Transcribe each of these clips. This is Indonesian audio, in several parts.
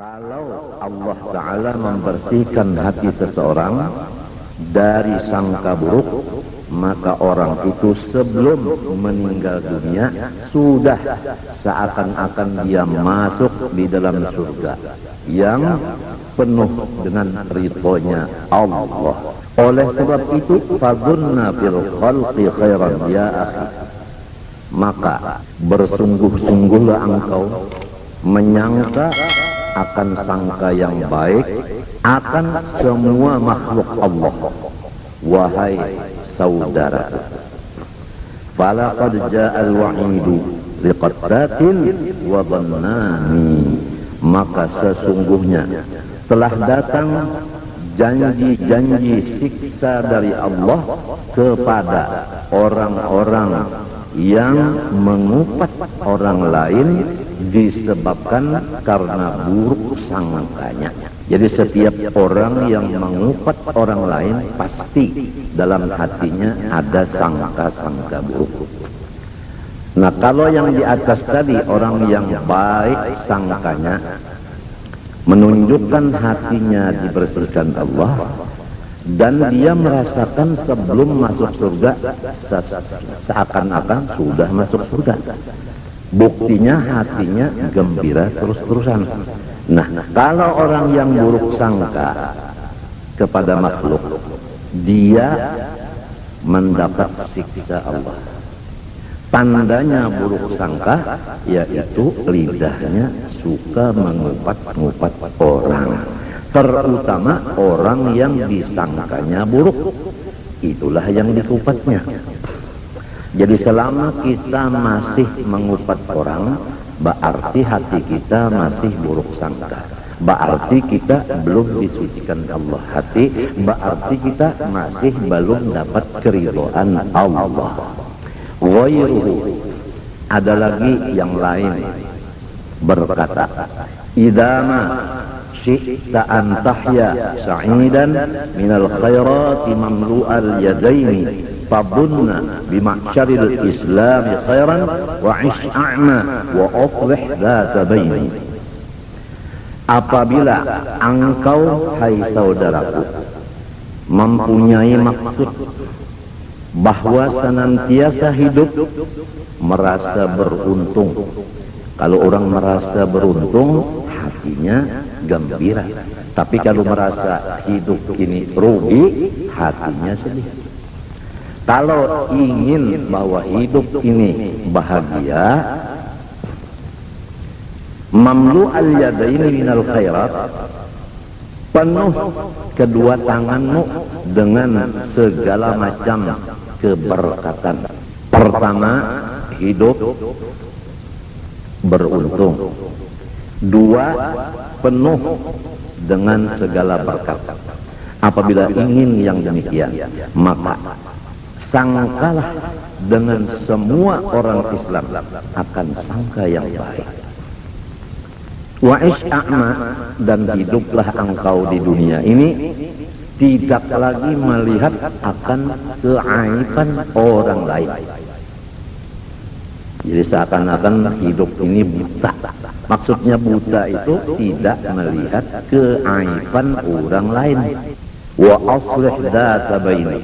Kalau Allah Ta'ala membersihkan hati seseorang dari sangka buruk, maka orang itu sebelum meninggal dunia sudah seakan-akan dia masuk di dalam surga yang penuh dengan ridhonya Allah. Oleh sebab itu, fadunna bil khalqi khairan ya akhi, maka bersungguh-sungguhlah engkau menyangka akan sangka yang baik akan semua makhluk Allah, wahai saudara. Falaqad ja'al wa'idu liqattatin wa dhannani, maka sesungguhnya telah datang janji-janji siksa dari Allah kepada orang-orang yang mengupat orang lain disebabkan karena buruk sangkanya. Jadi setiap orang yang mengupat orang lain pasti dalam hatinya ada sangka-sangka buruk. Nah, kalau yang di atas tadi orang yang baik sangkanya, menunjukkan hatinya dibersihkan Allah, dan dia merasakan sebelum masuk surga seakan-akan sudah masuk surga. Buktinya hatinya gembira terus-terusan. Nah, kalau orang yang buruk sangka kepada makhluk, dia mendapat siksa Allah. Tandanya buruk sangka yaitu lidahnya suka mengupat-ngupat orang, terutama orang yang disangkanya buruk, itulah yang dikupatnya. Jadi selama kita masih mengupat orang, berarti hati kita masih buruk sangka, berarti kita belum disucikan Allah hati, berarti kita masih belum dapat keridhaan Allah. Ghairuhu, ada lagi yang lain berkata, idama syi'ta an tahya sa'idan minal khairati mamlu'al yadaini fabunna bima'syaril islami khairan wa ish'a'ma wa aflih dhata baini. Apabila engkau, hai saudaraku, mempunyai maksud bahwa senantiasa hidup merasa beruntung. Kalau orang merasa beruntung, hatinya gembira. Tapi kalau merasa hidup ini rugi, hatinya sedih. Kalau ingin bahwa hidup ini bahagia, mamlu al-yadaini minal khairat, penuh kedua tanganmu dengan segala macam keberkatan. Pertama, hidup beruntung. Dua, penuh dengan segala berkat. Apabila ingin yang demikian, maka sangkalah dengan semua orang Islam akan sangka yang baik. Wa ish'a'ma, dan hiduplah engkau di dunia ini tidak lagi melihat akan keaiban orang lain. Jadi seakan-akan hidup ini buta. Maksudnya buta itu tidak melihat keaiban orang lain. Wa aslih dhata baini,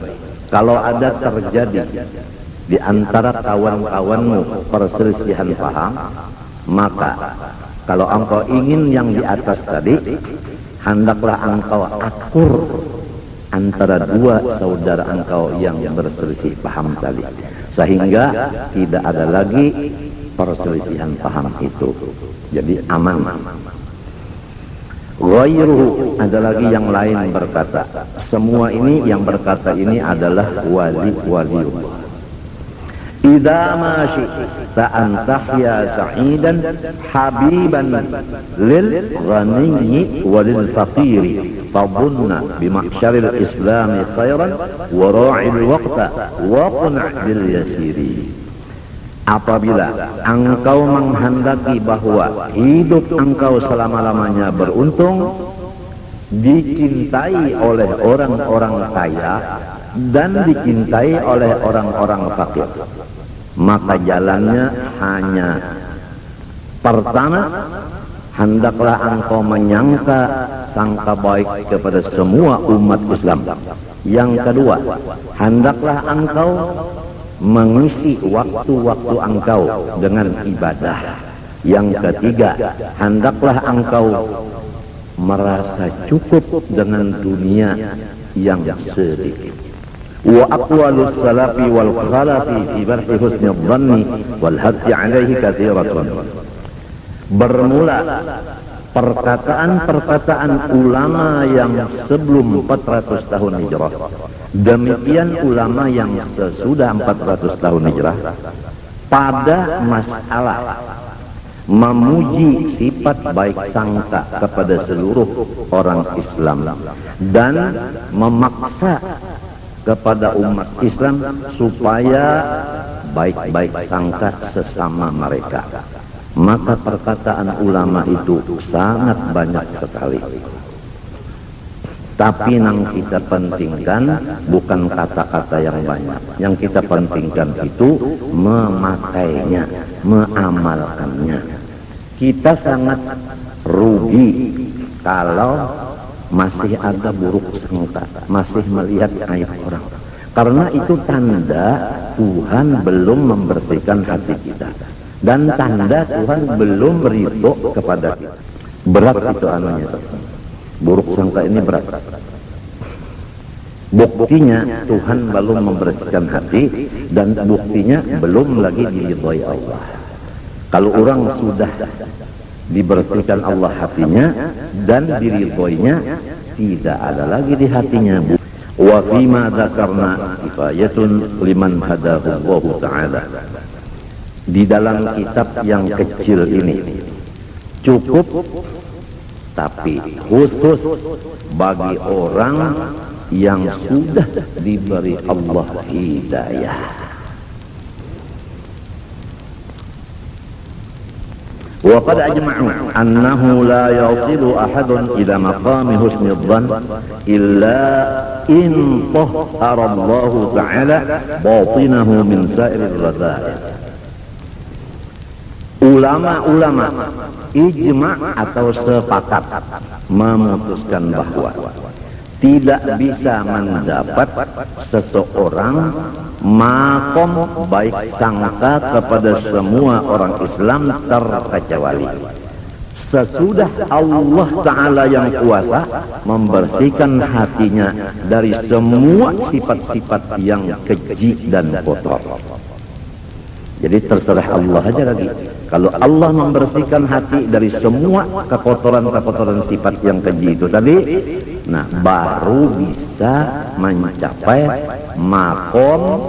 kalau ada terjadi di antara kawan-kawanmu perselisihan paham, maka kalau engkau ingin yang di atas tadi, hendaklah engkau akur antara dua saudara engkau yang berselisih paham tadi, sehingga tidak ada lagi perselisihan paham itu, jadi aman. Ghairuhu, ada lagi yang lain berkata, semua ini yang berkata ini adalah wali-waliullah. Idza ma syi'ta an tahya sa'idan habiban lil ghaniyyi walil faqiri fadunna bima'syaril islami khairan wa ra'il waqta wa qun' bil yasiri. Apabila engkau menghendaki bahwa hidup engkau selama-lamanya beruntung, dicintai oleh orang-orang kaya dan dicintai oleh orang-orang fakir, maka jalannya hanya pertama hendaklah engkau menyangka sangka baik kepada semua umat Islam. Yang kedua, hendaklah engkau mengisi waktu-waktu engkau dengan ibadah. Yang ketiga, hendaklah engkau merasa cukup dengan dunia yang sedikit. Wa aqwalus salafi wal khalafi fi barhi husni dhanni wal hatti alaihi katsiratun. Bermula perkataan-perkataan ulama yang sebelum 400 tahun hijrah, demikian ulama yang sesudah 400 tahun hijrah, pada masalah memuji sifat baik sangka kepada seluruh orang Islam dan memaksa kepada umat Islam supaya baik-baik sangka sesama mereka. Maka perkataan ulama itu sangat banyak sekali. Tapi yang kita pentingkan bukan kata-kata yang banyak. Yang kita pentingkan itu memakainya, mengamalkannya. Kita sangat rugi kalau masih ada buruk sangka, masih melihat aib orang. Karena itu tanda Tuhan belum membersihkan hati kita. Dan tanda Tuhan belum ridho kepada kita. Berat itu anunya. Buruk sangka ini berat. Buktinya Tuhan belum membersihkan hati, dan buktinya belum lagi diridhoi Allah. Kalau orang sudah dibersihkan Allah hatinya dan diridhoinya, tidak ada lagi di hatinya. Wa fima dzakarna kifayatun liman hadahu Allah taala. Di dalam kitab yang kecil ini cukup, tapi khusus bagi orang yang sudah diberi Allah hidayah. Wa qad ajma'u annahu la yasilu ahadun ila maqami husni dhann illa in tahhara Allah ta'ala batinahu min sa'iril radha'il. Ulama-ulama ijma' atau sepakat memutuskan bahwa tidak bisa mendapat seseorang makom baik sangka kepada semua orang Islam terkecuali sesudah Allah Ta'ala yang kuasa membersihkan hatinya dari semua sifat-sifat yang keji dan kotor. Jadi terserah Allah aja lagi. Kalau Allah membersihkan hati dari semua kekotoran-kekotoran sifat yang keji itu tadi, nah baru bisa mencapai makom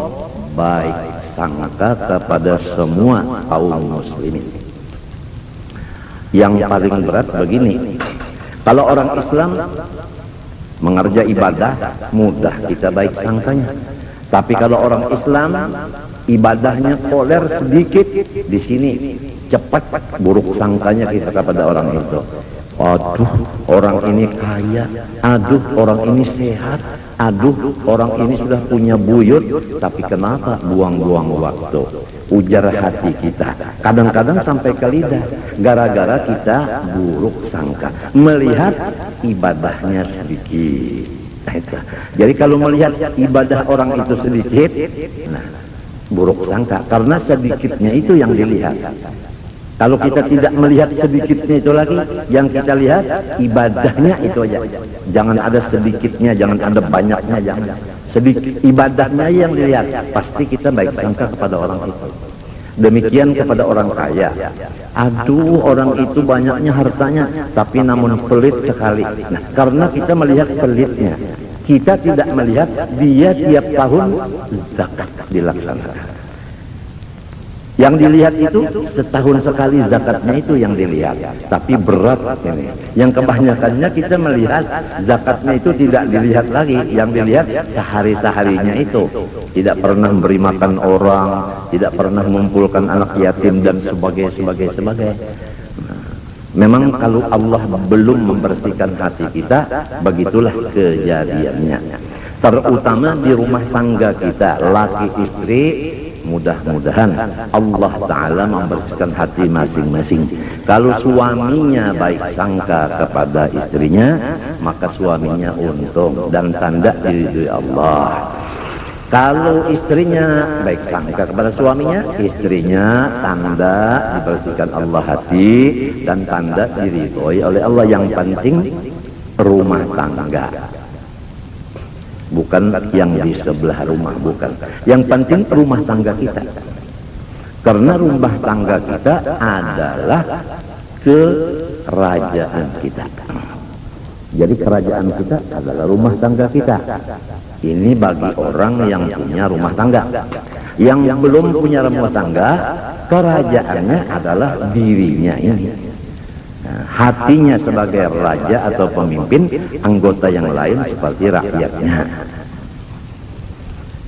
baik sangka kepada semua kaum muslimin. Yang paling berat begini, kalau orang Islam mengerja ibadah mudah kita baik sangkanya. Tapi kalau orang Islam ibadahnya koler sedikit, di sini cepat buruk sangkanya kita kepada orang itu. Aduh, orang ini kaya, aduh orang ini sehat, aduh orang ini sudah punya buyut, tapi kenapa buang-buang waktu? Ujar hati kita, kadang-kadang sampai ke lidah, gara-gara kita buruk sangka, melihat ibadahnya sedikit. Jadi kalau melihat ibadah orang itu sedikit, nah buruk sangka, karena sedikitnya itu yang dilihat. Kalau kita tidak melihat sedikitnya itu lagi, yang kita lihat ibadahnya itu aja. Jangan ada sedikitnya, jangan ada banyaknya, jangan. Sedikit ibadahnya yang dilihat, pasti kita baik sangka kepada orang itu. Demikian kepada orang kaya. Aduh, orang itu banyaknya hartanya, tapi namun pelit sekali. Nah, karena kita melihat pelitnya, kita tidak melihat dia tiap tahun zakat dilaksanakan. Yang dilihat itu setahun sekali zakatnya itu yang dilihat. Tapi berat ini. Yang kebanyakannya kita melihat zakatnya itu tidak dilihat lagi. Yang dilihat sehari-seharinya itu. Tidak pernah beri makan orang, tidak pernah mengumpulkan anak yatim dan sebagainya. Memang kalau Allah belum membersihkan hati kita, begitulah kejadiannya. Terutama di rumah tangga kita, laki istri mudah-mudahan Allah Ta'ala membersihkan hati masing-masing. Kalau suaminya baik sangka kepada istrinya, maka suaminya untung dan tanda diridhoi Allah. Kalau istrinya baik sangka kepada suaminya, istrinya tanda dibersihkan Allah hati dan tanda diridhoi oleh Allah. Yang penting rumah tangga, bukan yang di sebelah rumah, bukan. Yang penting rumah tangga kita, karena rumah tangga kita adalah kerajaan kita. Jadi kerajaan kita adalah rumah tangga kita. Ini bagi orang yang punya rumah tangga. Yang belum punya rumah tangga, kerajaannya adalah dirinya ini. Nah, hatinya sebagai raja atau pemimpin, anggota yang lain seperti rakyatnya.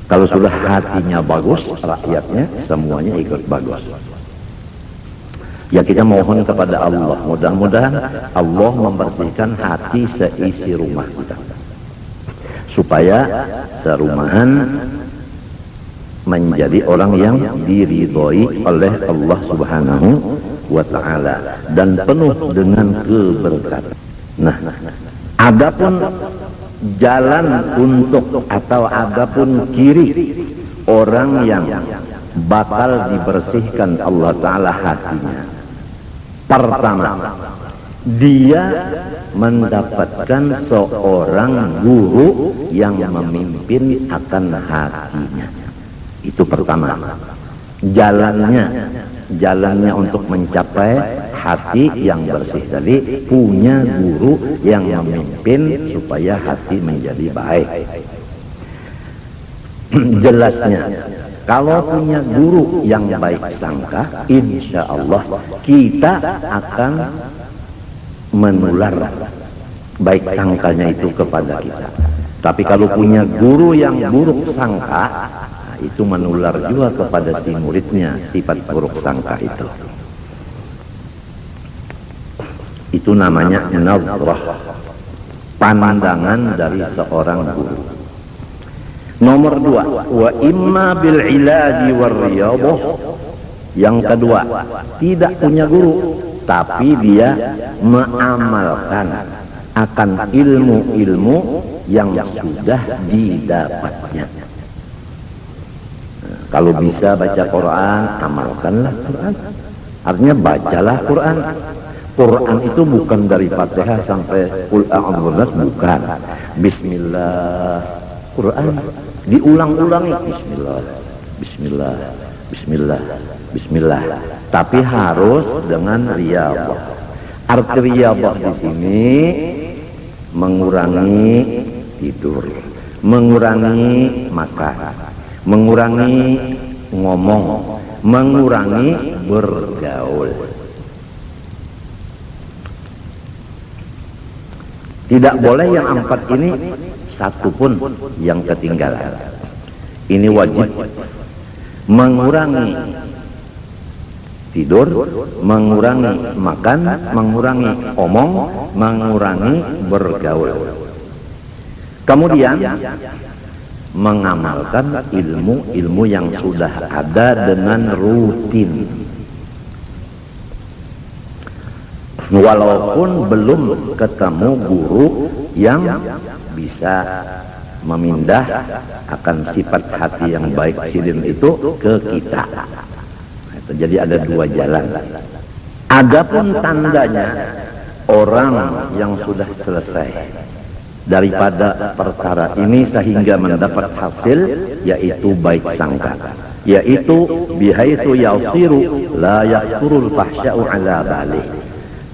Kalau sudah hatinya bagus, rakyatnya semuanya ikut bagus. Ya, kita mohon kepada Allah, mudah-mudahan Allah membersihkan hati seisi rumah kita, supaya serumahan menjadi orang yang diridhoi oleh Allah Subhanahu wa Ta'ala dan penuh dengan keberkatan. Nah, adapun jalan untuk atau adapun ciri orang yang bakal dibersihkan Allah Ta'ala hatinya, pertama, dia mendapatkan seorang guru yang memimpin akan hatinya. Itu pertama. Jalannya untuk mencapai hati yang bersih tadi, punya guru yang memimpin supaya hati menjadi baik. Jelasnya, kalau punya guru yang baik sangka, insya Allah kita akan menular baik sangkanya itu kepada kita. Tapi kalau punya guru yang buruk sangka, itu menular juga kepada si muridnya sifat buruk sangka itu. Itu namanya nadrah, pandangan dari seorang guru. Nomor dua, wa imma bil ilaji war riyadhah. Yang kedua, tidak punya guru, tapi dia mengamalkan akan ilmu-ilmu yang sudah didapatnya. Kalau bisa baca Quran, amalkanlah Quran. Artinya bacalah Quran. Quran itu bukan dari Fatihah sampai Qul a'udzu birabbin, bukan. Bismillah. Quran diulang-ulangi, Bismillah, Bismillah, Bismillah, Bismillah. Tapi harus dengan riyadhah. Arti riyadhah di sini mengurangi tidur, mengurangi makan, mengurangi ngomong, mengurangi bergaul. Tidak boleh yang empat ini satu pun yang ketinggalan. Ini wajib. Mengurangi tidur, mengurangi makan, mengurangi omong, mengurangi bergaul. Kemudian mengamalkan ilmu-ilmu yang sudah ada dengan rutin. Walaupun belum ketemu guru yang bisa memindah akan sifat hati yang baik sidin itu ke kita. Jadi ada dua jalan. Adapun tandanya orang yang sudah selesai daripada perkara ini sehingga mendapat hasil, yaitu baik sangka, yaitu bihaitsu yasiru la yaqturul fahsya'u ala balih,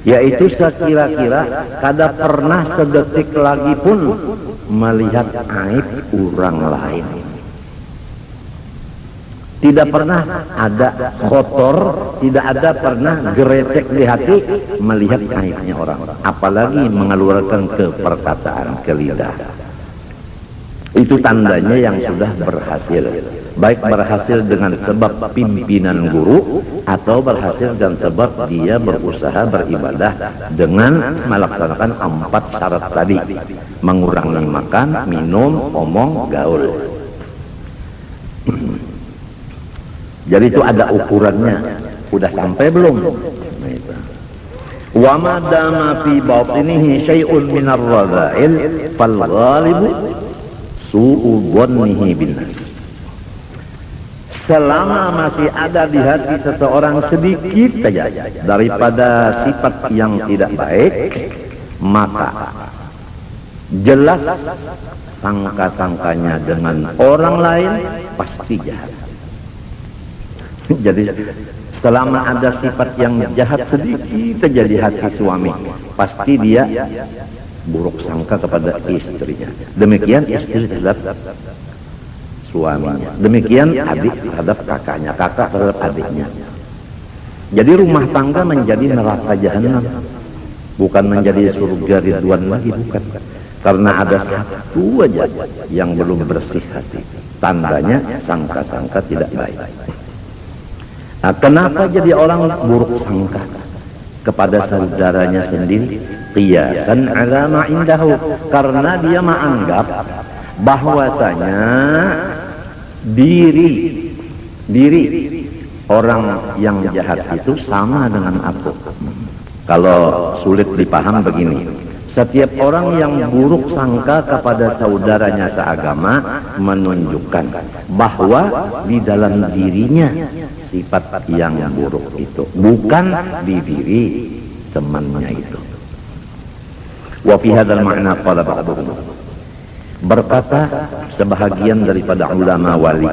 yaitu sekira-kira kada pernah sedetik lagi pun melihat aib orang lain. Tidak pernah ada kotor, tidak ada pernah geretek di hati melihat aibnya orang, apalagi mengeluarkan ke perkataan, ke lidah. Itu tandanya yang sudah berhasil. Baik berhasil dengan sebab pimpinan guru, atau berhasil dengan sebab dia berusaha beribadah dengan melaksanakan 4 syarat tadi. Mengurangi makan, minum, omong, gaul. Jadi itu ada ukurannya. Udah sampai belum? Nah, itu. Wa ma dama fi batinihi syai'un min ar-radha'il fal ghalibu su'u dhannihi bin nas. Selama masih ada di hati seseorang sedikit saja daripada sifat yang tidak baik, maka jelas sangka-sangkanya dengan orang lain pasti jahat. Jadi selama ada sifat yang jahat sedikit saja di hati suami, pasti dia buruk sangka kepada istrinya. Demikian istri terhadap suaminya, demikian adik terhadap kakaknya, kakak terhadap adiknya. Jadi rumah tangga menjadi neraka jahanam, bukan menjadi surga ridwan lagi, bukan. Karena ada satu aja yang belum bersih hati, tandanya sangka-sangka tidak baik. Nah, kenapa jadi orang buruk sangka kepada saudaranya sendiri? Qiyasan ala ma indahu, karena dia menganggap bahwasanya diri orang yang jahat itu sama dengan aku. Kalau sulit dipaham begini, setiap orang yang buruk sangka kepada saudaranya seagama menunjukkan bahwa di dalam dirinya sifat yang buruk itu, bukan di diri temannya itu. Wa fi hadzal ma'na qala ba'duhum, berkata sebahagian daripada ulama wali,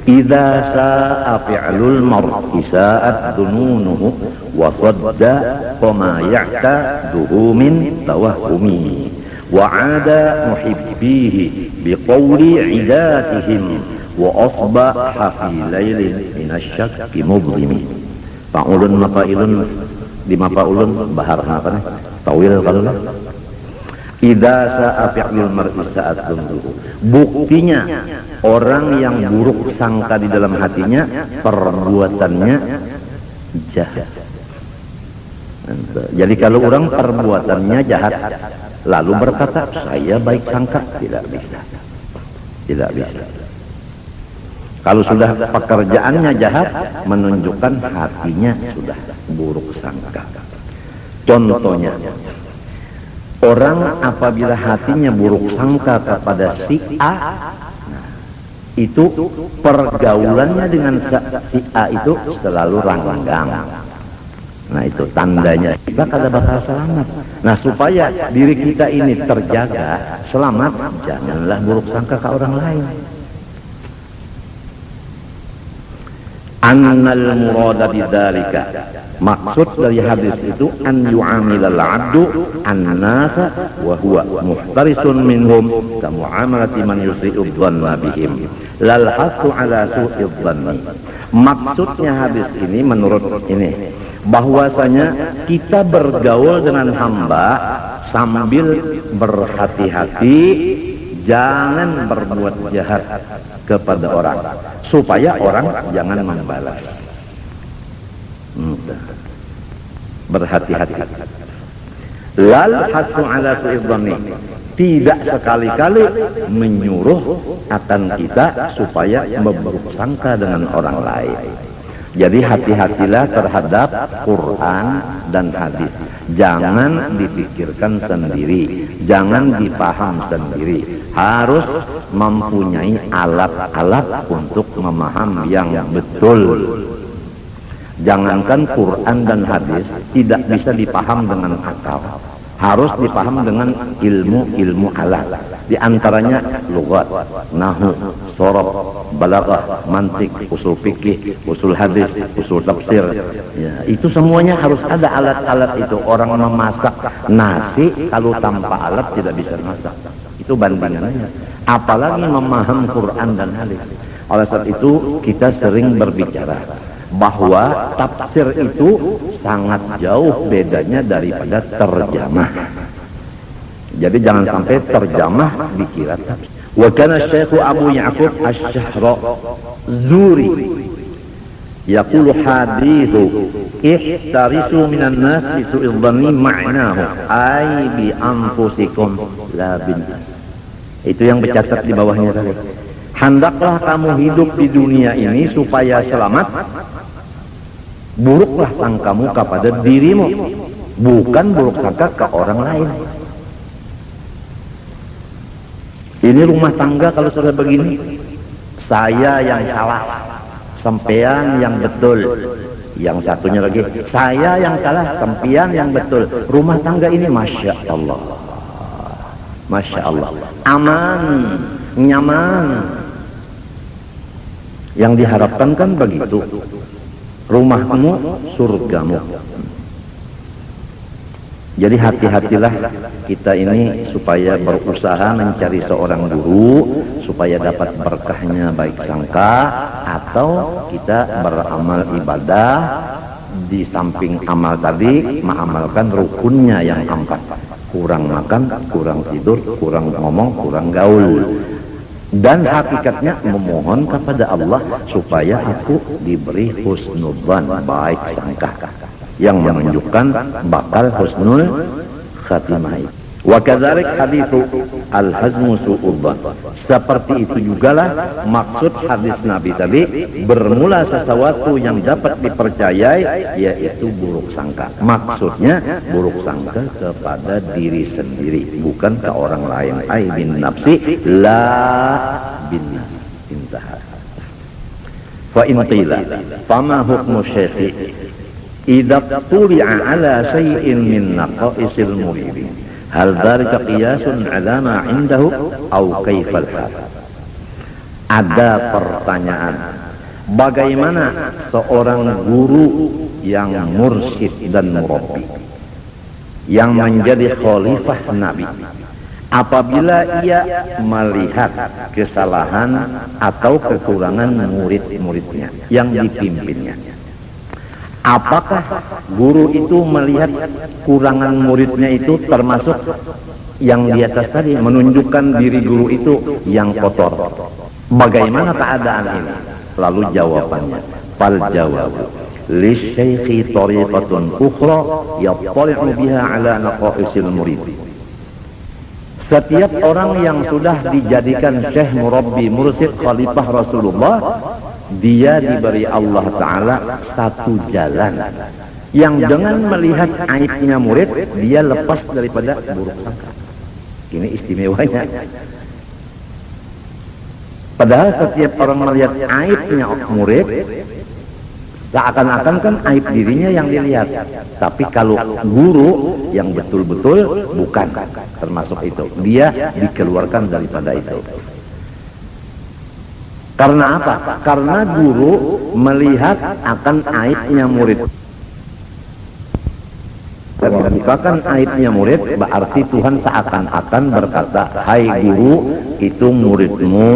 idza sa'a fi'lul mar'i sa'at dununuhu wa sadda kama ya'taduhu min tawahhumi wa 'ada muhibbihi biqawli 'idatihim wa asbaha fi lailin minasyakki mudlimi. Fa'ulun mafa'ilun di mafa'ulun bahar apa nih? Tawil kalau idza sa'a fi'lul mar'i sa'at dunuhu, buktinya orang yang buruk sangka di dalam hatinya perbuatannya jahat. Jadi kalau orang perbuatannya jahat lalu berkata saya baik sangka, tidak bisa, tidak bisa. Kalau sudah pekerjaannya jahat menunjukkan hatinya sudah buruk sangka. Contohnya, orang apabila hatinya buruk sangka kepada si A, itu pergaulannya dengan si A itu selalu ranggang. Nah itu tandanya kita kada bakal selamat. Nah supaya diri kita ini terjaga selamat, janganlah buruk sangka ke orang lain. Annal murada bidzalika, maksud dari hadis itu an yu'amilal 'abdu an-nasa wa huwa muhtarisun minhum ka mu'amalati man yusri'u dhanna bihim lal hattu ala su'i dhanni. Maksudnya hadis ini menurut ini bahwasanya kita bergaul dengan hamba sambil berhati-hati jangan berbuat jahat kepada orang, supaya orang jangan membalas. Berhati-hati. Lal hattu ala su'idhani, tidak sekali-kali menyuruh akan kita supaya berburuk sangka dengan orang lain. Jadi hati-hatilah terhadap Quran dan hadis. Jangan dipikirkan sendiri, jangan dipaham sendiri. Harus mempunyai alat-alat untuk memaham yang betul. Jangankan Quran dan hadis tidak bisa dipaham dengan akal, harus dipaham dengan ilmu-ilmu alat. Di antaranya lughat, nahwu, sharaf, balaghah, mantik, usul fikih, usul hadis, usul tafsir. Ya, itu semuanya harus ada alat-alat itu. Orang memasak nasi kalau tanpa alat tidak bisa masak. Itu bandingannya. Apalagi memaham Quran dan hadis. Oleh sebab itu kita sering berbicara bahwa tafsir itu sangat jauh bedanya daripada terjemah. Jadi jangan sampai terjemah dikira tafsir. Wa kana Syekh Abu Ya'qub Asy-Syahrazuri yaqulu hadithu ihtarisu minan nas bi su'il dhanni ma'nahu ay bi anfusikum la bin nas. Itu yang bercatat di bawahnya tadi. hendaklah kamu hidup di dunia ini supaya selamat, buruklah sangkamu kepada dirimu, bukan buruk sangka ke orang lain. Ini rumah tangga kalau sudah begini, saya yang salah, sampean yang betul, yang satunya lagi saya yang salah, sampean yang betul. Rumah tangga ini Masya Allah, Masya Allah, aman, nyaman. Yang diharapkan kan begitu, rumahmu surgamu. Jadi hati-hatilah kita ini supaya berusaha mencari seorang guru supaya dapat berkahnya baik sangka, atau kita beramal ibadah di samping amal tadi mengamalkan rukunnya yang 4, kurang makan, kurang tidur, kurang ngomong, kurang gaul. Dan hakikatnya memohon kepada Allah supaya aku diberi husnudzan, baik sangka, yang menunjukkan bakal husnul khatimah. Wa kadzalik haditsu al-hazmu su'udzan. Seperti itu jugalah maksud hadis Nabi tadi, bermula sesuatu yang dapat dipercayai yaitu buruk sangka. Maksudnya buruk sangka kepada diri sendiri, bukan ke orang lain. Ai bin nafsi la bin nas. Intaha. Fa in qila fama hukmu syekhi idza tuli'a ala syai'in min naqaisil muridin, hal dzalika qiyasun 'ala ma 'indahu aw kaifal hal? Ada pertanyaan, bagaimana seorang guru yang mursyid dan murabbi yang menjadi khalifah Nabi apabila ia melihat kesalahan atau kekurangan murid-muridnya yang dipimpinnya? Apakah guru itu melihat kurangan muridnya itu termasuk yang di atas tadi, menunjukkan diri guru itu yang kotor? Bagaimana keadaan ini? Lalu jawabannya, fal jawab lisyaikhi tariqatun ukhra yattali'u biha ala naqaisil murid. Setiap orang yang sudah dijadikan syekh, murabbi, mursyid, khalifah Rasulullah, dia diberi Allah Ta'ala satu jalan yang dengan melihat aibnya murid, dia lepas daripada buruk sangka. Ini istimewanya. Padahal setiap orang melihat aibnya murid, seakan-akan kan aib dirinya yang dilihat. Tapi kalau guru yang betul-betul bukan termasuk itu, dia dikeluarkan daripada itu. Karena apa? Karena guru melihat akan aibnya murid. Dan membukakan aibnya murid, berarti Tuhan seakan-akan berkata, hai guru, itu muridmu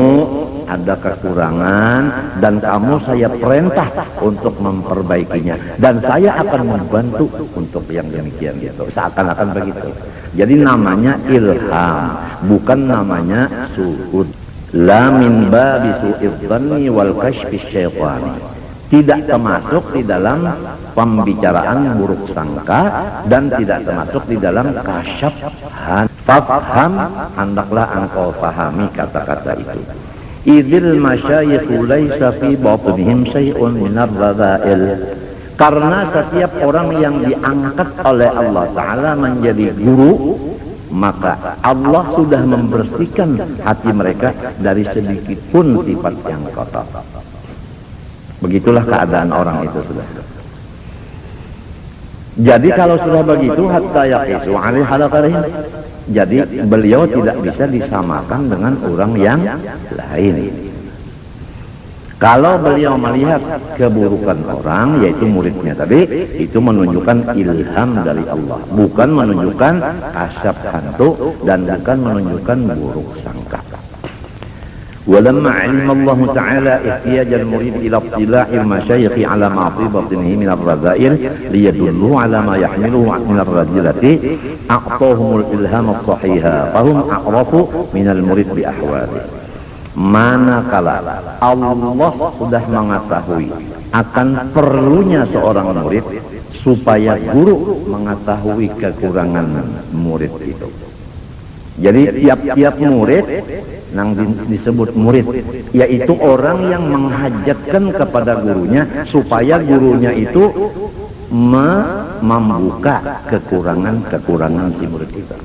ada kekurangan dan kamu saya perintah untuk memperbaikinya, dan saya akan membantu untuk yang demikian gitu. Seakan-akan begitu. Jadi namanya ilham, bukan namanya suhud. La min babi su'idzanni wal kashfi syaitani. Tidak termasuk di dalam pembicaraan buruk sangka dan tidak termasuk di dalam kasyafhan. Fafham, hendaklah engkau fahami kata-kata itu. Idzil masyayikhu laisa fi batinihim syai'un minar radha'il. Karena setiap orang yang diangkat oleh Allah Ta'ala menjadi guru, maka Allah sudah membersihkan hati mereka dari sedikit pun sifat yang kotor. Begitulah keadaan orang itu sudah. Jadi kalau sudah begitu, hatta yaqisu 'alaihi halakarihim. Jadi beliau tidak bisa disamakan dengan orang yang lain. Kalau beliau melihat keburukan orang, yaitu muridnya tadi, itu menunjukkan ilham dari Allah, bukan menunjukkan asyab hantu dan bukan menunjukkan buruk sangka. Walamma 'alima Allah Ta'ala ihtiyaj al-murid ila ibtila'il masyayikh 'ala ma fi batinihi min ar-radha'il liyadullu 'ala ma yahmiluhu min ar-radhilati a'tahumul ilham as-sahiha fahum a'rafu min al-murid bi ahwali. Manakala Allah sudah mengetahui akan perlunya seorang murid supaya guru mengetahui kekurangan murid itu. Jadi tiap-tiap murid disebut murid, yaitu orang yang menghajatkan kepada gurunya supaya gurunya itu membuka kekurangan si murid itu.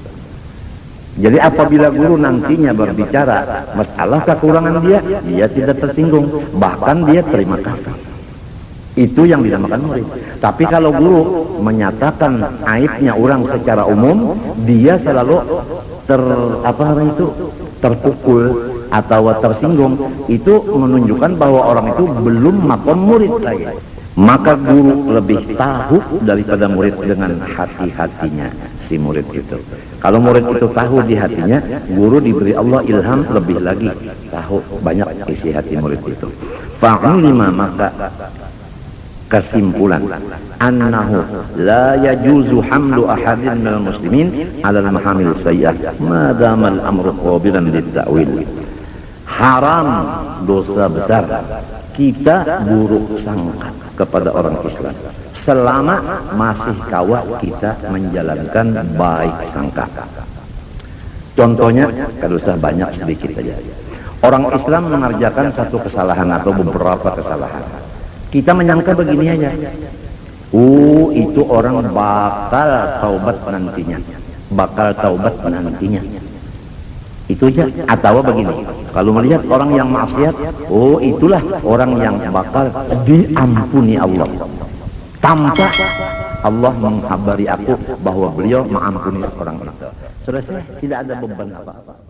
Jadi apabila guru nantinya berbicara masalah kekurangan dia tidak tersinggung, bahkan dia terima kasih. Itu yang dinamakan murid. Tapi kalau guru menyatakan aibnya orang secara umum, dia selalu terpukul atau tersinggung. Itu menunjukkan bahwa orang itu belum makom murid lagi. Maka guru lebih tahu daripada murid dengan hati-hatinya si murid itu. Kalau murid itu tahu di hatinya, guru diberi Allah ilham lebih lagi tahu banyak isi hati murid itu. Fa'ulima, maka kesimpulan annahu la yajuzu hamlu ahadin minal muslimin ala al-mahamil sayyi'ah ma dama al-amru qabilan lit-ta'wil. Haram, dosa besar kita buruk sangka kepada orang Islam selama masih kawat kita menjalankan baik sangka. Contohnya, kalau usah banyak, sedikit saja. Orang Islam mengerjakan satu kesalahan atau beberapa kesalahan, kita menyangka begini aja, itu orang bakal taubat nantinya, itu aja. Atau begini, kalau melihat orang yang maksiat, itulah orang yang bakal diampuni Allah, tanpa Allah menghabari aku bahwa beliau mengampuni orang itu. Selesai, tidak ada beban apa-apa.